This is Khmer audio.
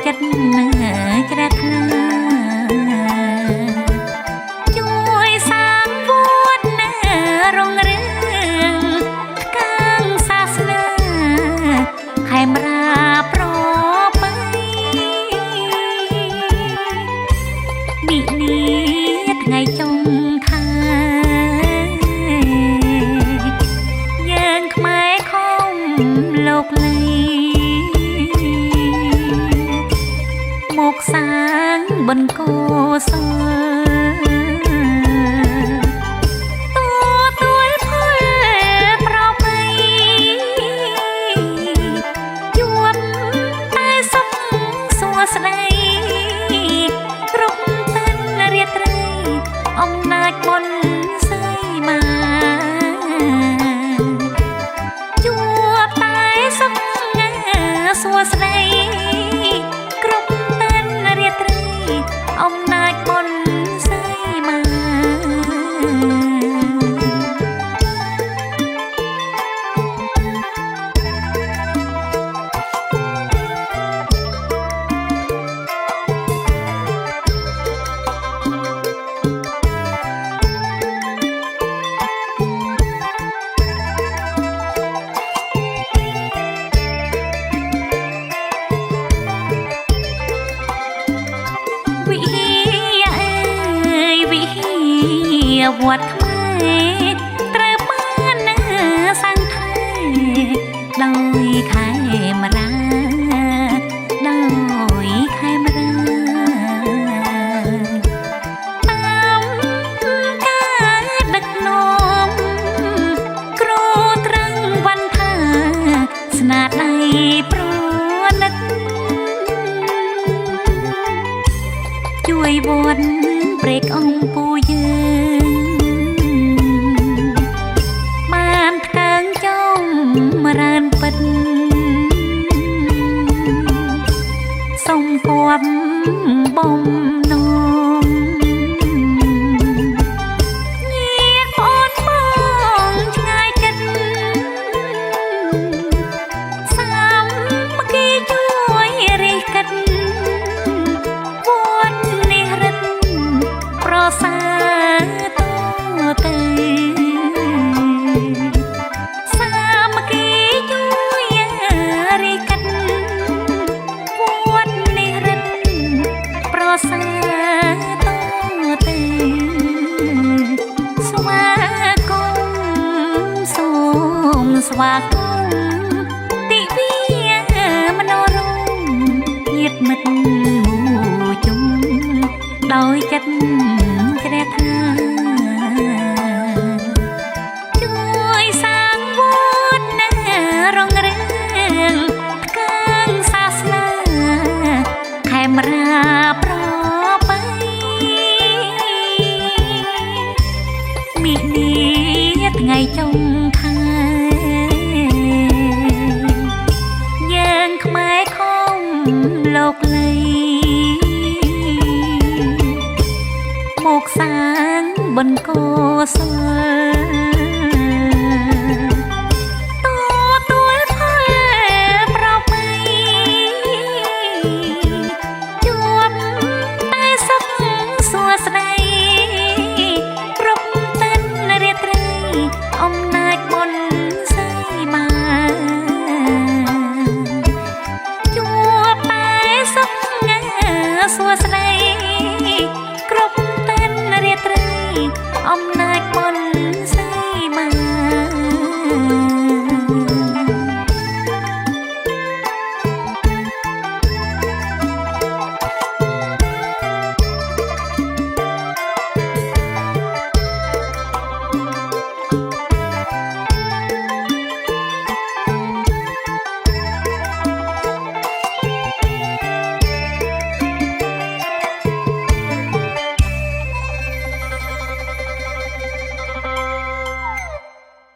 ចិត្តជ្រះថ្លាជួយសាងវត្តរងរឿងកាងសាសនាខេមរាប្របីនិនីថ្ងៃចុងខែយើងខ្មែរខំលោកលីមកសាងបនកោសលទួលផលប្របីជួបតែសុខសួស្ដីគ្រប់ទិនរាត្រីអំណាចបុណ្យសីមាជួបតែសុខសួស្ដីគ្រប់ទិនរាត្រីអំណាចបុណ្យសីមាវិហារអើយវិហារវត្តខ្មែរត្រូវបានសាងថែដោយខេមរាដោយខេមរាតាមការដឹកនាំគ្រូត្រឹងវណ្ណថាស្នាដៃប្រណិតជួយវត្តព្រែកអង្គពូយើងបានថ្កើងចំរានពិតសូមគប់បំណងញាតិបងបងឆ្ងាយចិត្តសាមគ្គីជួយរិះគិតវត្តនេះរិទ្ធប្រសើរតទៅសាមគ្គីជួយរិះគិតវត្តនេះរិទ្ធប្រសើរតទៅស្វាគមន៍សូមស្វាគមន៍ទិវាមនោរម្យញាតិមិត្តជុំដោយចិត្តជ្រះថ្លាជួយសាងវត្តរងរឿងកាងសាសនាខេមរាប្របីមិនិថ្ងៃចុងខែយើងខ្មែរខំលោកលីមកសាងបនកោសល